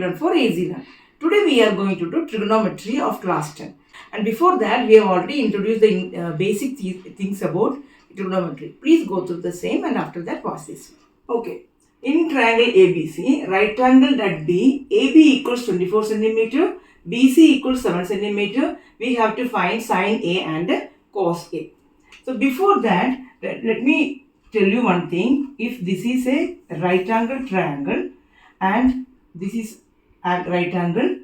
learn for easy learn. Today we are going to do trigonometry of class 10. And before that, we have already introduced the basic things about trigonometry. Please go through the same and after that watch this. Okay. In triangle ABC, right angle at B, AB equals 24 cm, BC equals 7 cm. We have to find sine A and cos A. So before that, let me tell you one thing. If this is a right angle triangle and this is at right angle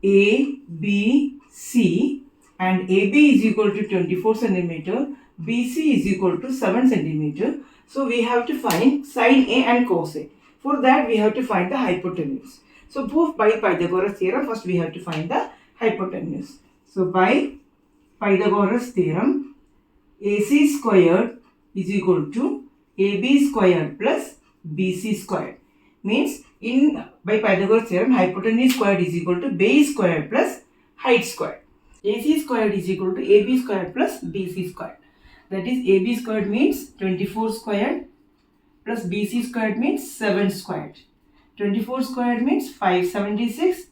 ABC and AB is equal to 24 cm, BC is equal to 7 cm. So we have to find sine A and cos A. For that we have to find the hypotenuse. So proof by Pythagoras theorem, first we have to find the hypotenuse. So by Pythagoras theorem, AC squared is equal to AB squared plus BC squared. Means by Pythagoras theorem, hypotenuse squared is equal to base squared plus height squared. AC squared is equal to AB squared plus BC squared. That is AB squared means 24 squared plus BC squared means 7 squared. 24 squared means 576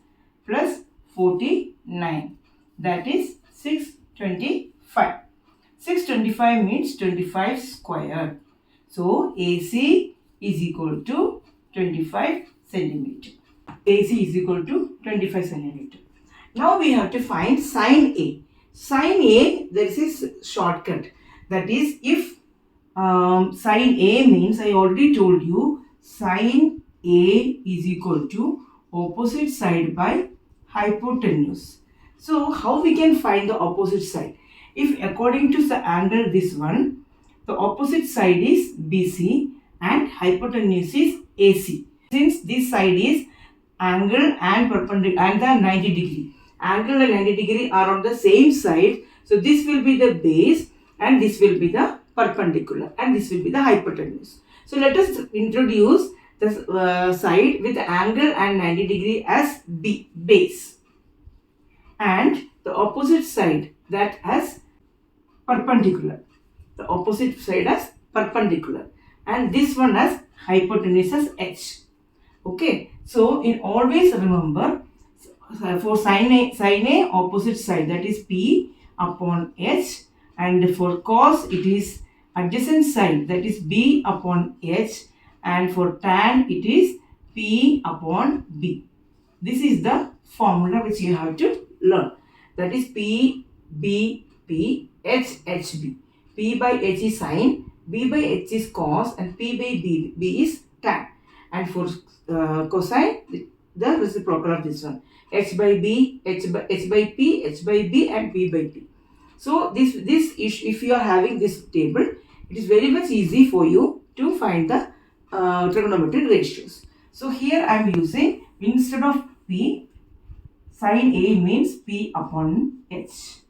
plus 49. That is 625. 625 means 25 squared. So AC is equal to 25 centimeter. AC is equal to 25 centimeter. Now we have to find sine A. Sine A, there is a shortcut. That is, if sine A means, I already told you, sine A is equal to opposite side by hypotenuse. So how we can find the opposite side? If according to the angle this one, the opposite side is BC and hypotenuse is AC. Since this side is angle and perpendicular and the 90 degree. Angle and 90 degree are on the same side. So this will be the base and this will be the perpendicular and this will be the hypotenuse. So let us introduce the side with the angle and 90 degree as B, base, and the opposite side that as perpendicular. The opposite side as perpendicular and this one as hypotenuse as H. Okay. So in always remember for sine A opposite side, that is P upon H, and for cos it is adjacent side, that is B upon H, and for tan it is P upon B. This is the formula which you have to learn. That is P, B, P, H, H, B. P by H is sine, B by H is cos, and P by B is tan. And for cosine, the reciprocal of this one. H by B, H by P, H by B, and P by P. So this is, if you are having this table, it is very much easy for you to find the trigonometric ratios. So here I am using, instead of P, sine A means P upon H.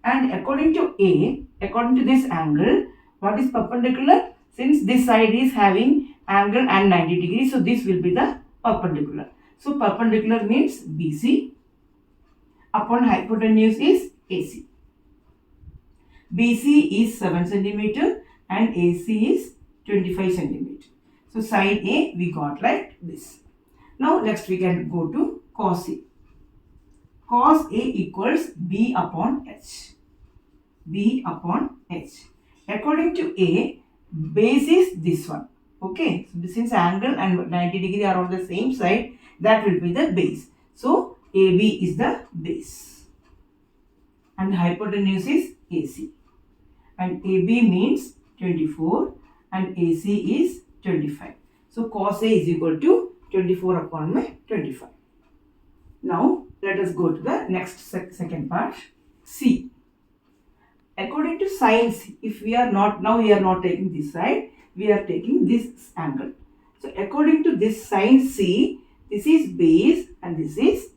And according to A, according to this angle, what is perpendicular? Since this side is having angle and 90 degrees, so this will be the perpendicular. So perpendicular means BC upon hypotenuse is AC. BC is 7 cm and AC is 25 cm. So sine A we got like this. Now next we can go to cos A. Cos A equals B upon H. B upon H. According to A, base is this one. Okay. So since angle and 90 degree are on the same side, that will be the base. So AB is the base. And hypotenuse is AC. And AB means 24 and AC is 25. So cos A is equal to 24 upon 25. Now let us go to the next second part. C. According to sine C, if we are not taking this side, we are taking this angle. So according to this sine C, this is base and this is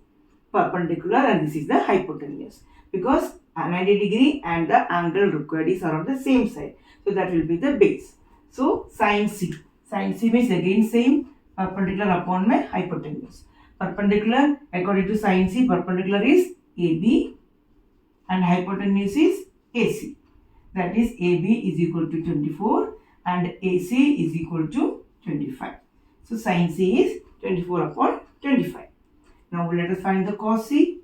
perpendicular and this is the hypotenuse. Because 90 degree and the angle required is on the same side. So that will be the base. So sine C. Sine C means again same, perpendicular upon my hypotenuse. Perpendicular, according to sine C, perpendicular is AB and hypotenuse is AC. That is AB is equal to 24 and AC is equal to 25. So sine C is 24 upon 25. Now let us find the cos C.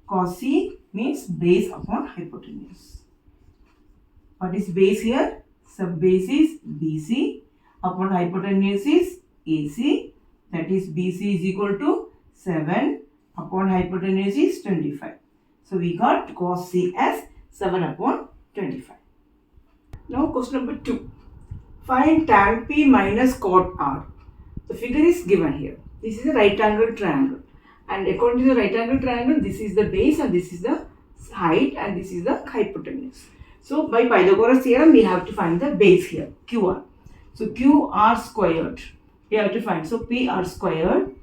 Cos C means base upon hypotenuse. What is base here? Sub base is BC upon hypotenuse is AC. That is BC is equal to 7 upon hypotenuse is 25. So we got cos C as 7 upon 25. Now question number 2. Find tan P minus cot R. The figure is given here. This is a right angle triangle. And according to the right angle triangle, this is the base and this is the height and this is the hypotenuse. So by Pythagoras theorem, we have to find the base here, QR. So QR squared, we have to find. So PR squared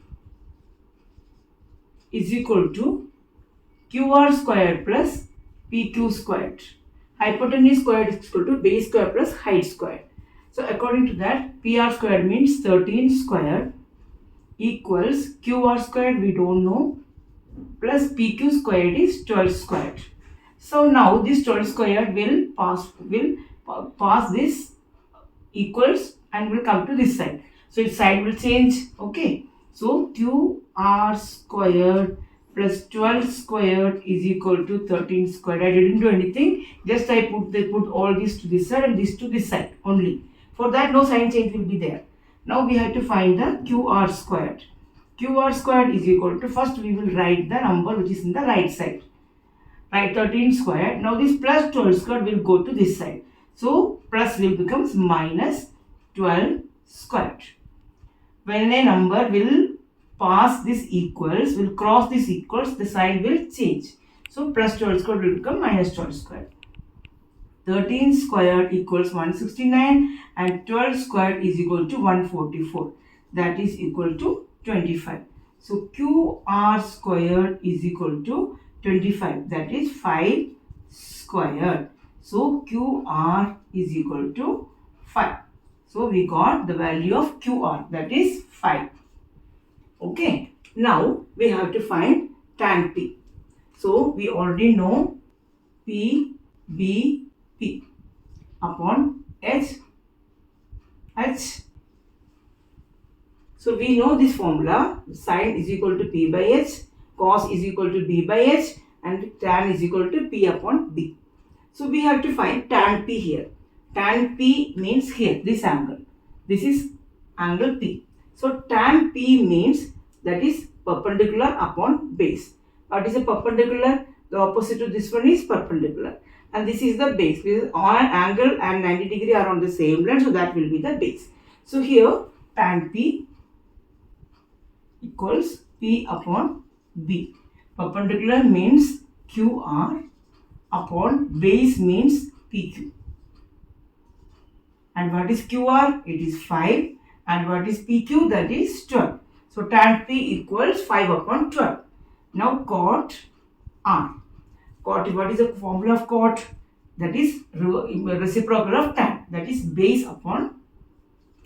is equal to QR squared plus PQ squared. Hypotenuse squared is equal to base squared plus height squared. So according to that, PR squared means 13 squared equals QR squared we don't know plus PQ squared is 12 squared. So now this 12 squared will pass this equals and will come to this side. So its side will change. Okay. So QR squared plus 12 squared is equal to 13 squared. I didn't do anything. Just they put all this to this side and this to this side only. For that no sign change will be there. Now we have to find the QR squared. QR squared is equal to, first we will write the number which is in the right side. Right, 13 squared. Now this plus 12 squared will go to this side. So plus will becomes minus 12 squared. When a number will pass this equals, will cross this equals, the sign will change. So plus 12 squared will become minus 12 squared. 13 squared equals 169 and 12 squared is equal to 144. That is equal to 25. So QR squared is equal to 25. That is 5 squared. So QR is equal to 5. So we got the value of QR, that is 5. Okay. Now we have to find tan P. So we already know P, B, P upon H. So we know this formula, sin is equal to P by H, cos is equal to B by H and tan is equal to P upon B. So we have to find tan P here. Tan P means here, this angle. This is angle P. So tan P means that is perpendicular upon base. What is a perpendicular? The opposite to this one is perpendicular. And this is the base. Because all angle and 90 degree are on the same line. So that will be the base. So here tan P equals P upon B. Perpendicular means QR upon base means PQ. And what is QR? It is 5. And what is PQ? That is 12. So tan P equals 5 upon 12. Now cot R. Cot, what is the formula of cot? That is reciprocal of tan. That is base upon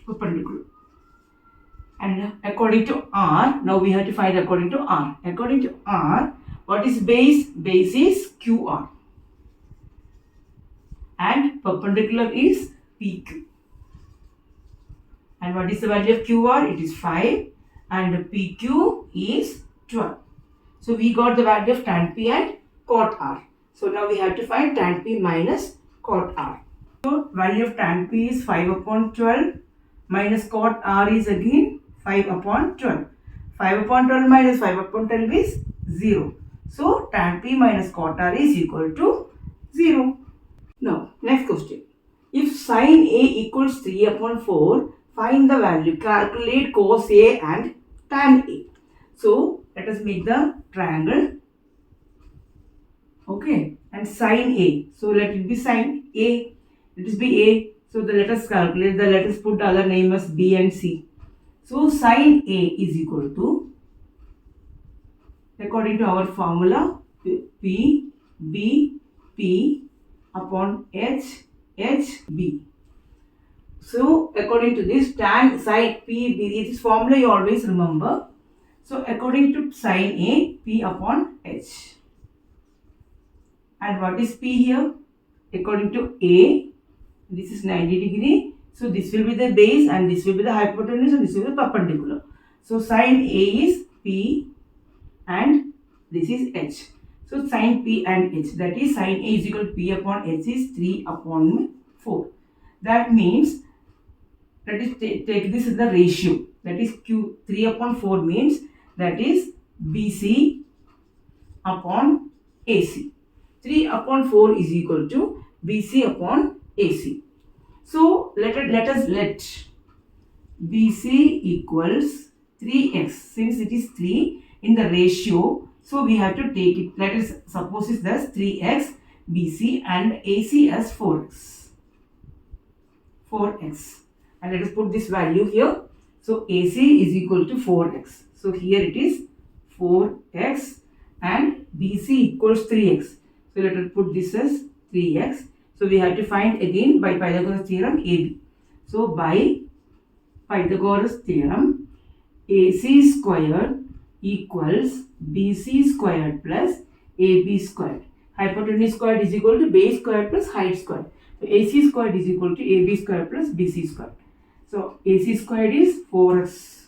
perpendicular. And according to R, now we have to find according to R. According to R, what is base? Base is QR. And perpendicular is PQ. And what is the value of QR? It is 5. And PQ is 12. So we got the value of tan P and cot R. So now we have to find tan P minus cot R. So value of tan P is 5 upon 12 minus cot R is again 5 upon 12. 5 upon 12 minus 5 upon 12 is 0. So tan P minus cot R is equal to 0. Now next question. If sin A equals 3 upon 4, find the value. Calculate cos A and tan A. So let us make the triangle. Okay. And sin A. So let it be sin A. Let it be A. So let us calculate. Let us put the other name as B and C. So sin A is equal to, according to our formula, P, B, P upon H, H, B. So according to this, tan sin P, B, this formula you always remember. So according to sin A, P upon H. And what is P here? According to A, this is 90 degree. So this will be the base and this will be the hypotenuse and this will be the perpendicular. So sin A is P and this is h. So sin p and h, that is sin a is equal to p upon h is 3 upon 4. That means, that is take this as the ratio, that is q 3 upon 4 means that is BC upon AC. 3 upon 4 is equal to BC upon AC. So let BC equals 3x. Since it is 3 in the ratio, so we have to take it. Let us suppose it as 3x BC and AC as 4x. And let us put this value here. So AC is equal to 4x. So here it is 4x and BC equals 3x. So let us put this as 3x. So we have to find again by Pythagoras theorem AB. So by Pythagoras theorem, AC squared equals BC squared plus AB squared. Hypotenuse squared is equal to base squared plus height squared. So AC squared is equal to AB squared plus BC squared. So AC squared is 4x,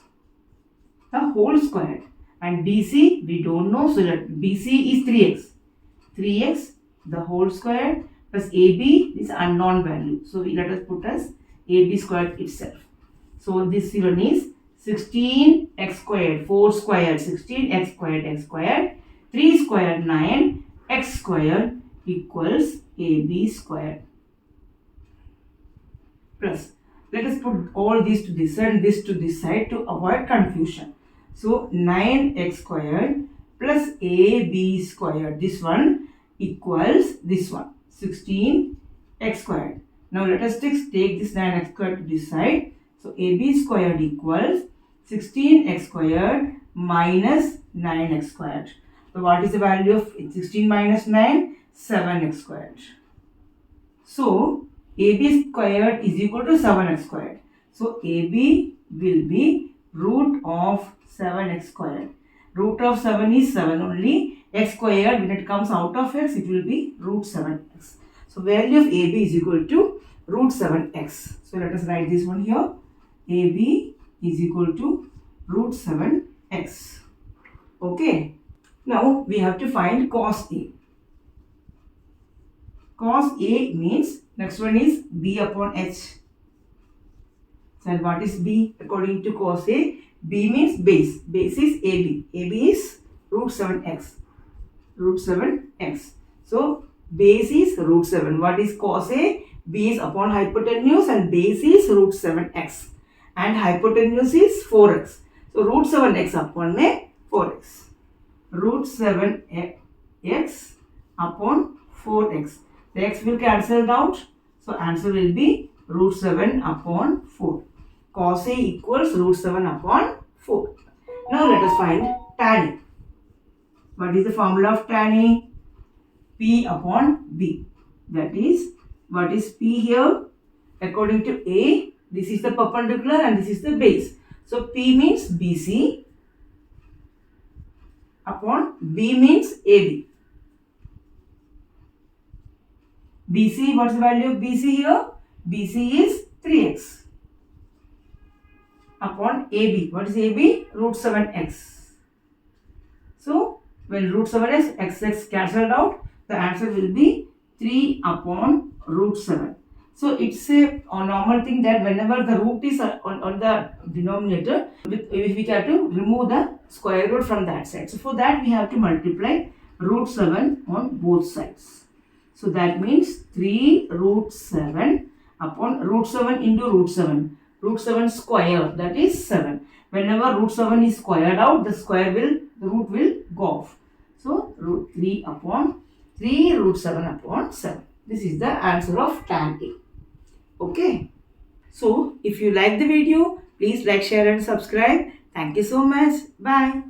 the whole squared, and BC we don't know, so that BC is 3x. 3x the whole squared plus AB is unknown value. So let us put as AB squared itself. So this one is 16x squared, 4 squared, 16x squared, x squared, 3 squared, 9, x squared equals AB squared. Plus, let us put all these to this side and this to this side to avoid confusion. So 9x squared plus AB squared, this one equals this one, 16x squared. Now let us take this 9x squared to this side. So AB squared equals 16x squared minus 9x squared. So what is the value of 16 minus 9? 7x squared. So AB squared is equal to 7x squared. So AB will be root of 7x squared. Root of 7 is 7 only. X squared, when it comes out of x, it will be root 7x. So value of AB is equal to root 7x. So let us write this one here. AB is equal to root 7x. Okay. Now we have to find cos A. Cos A means, next one is B upon H. So what is B according to cos A? B means base. Base is AB. AB is root 7x. Root 7x. So base is root 7. What is cos A? B is upon hypotenuse and base is root 7x. And hypotenuse is 4x. So root 7x upon 4x. Root 7x upon 4x. The x will cancel out. So answer will be root 7 upon 4. Cos A equals root 7 upon 4. Now let us find tan A. What is the formula of tan A? P upon B. That is, what is P here? According to A, this is the perpendicular and this is the base. So P means BC upon B means AB. BC, what's the value of BC here? BC is 3x upon AB. What is AB? Root 7x. So, when root 7x, x cancelled out, the answer will be 3 upon root 7. So, it's a normal thing that whenever the root is on the denominator, we have to remove the square root from that side. So, for that we have to multiply root 7 on both sides. So, that means 3 root 7 upon root 7 into root 7. Root 7 square, that is 7. Whenever root 7 is squared out, the root will go off. So, root 3 upon 3 root 7 upon 7. This is the answer of tan A. Okay. So, if you like the video, please like, share and subscribe. Thank you so much. Bye.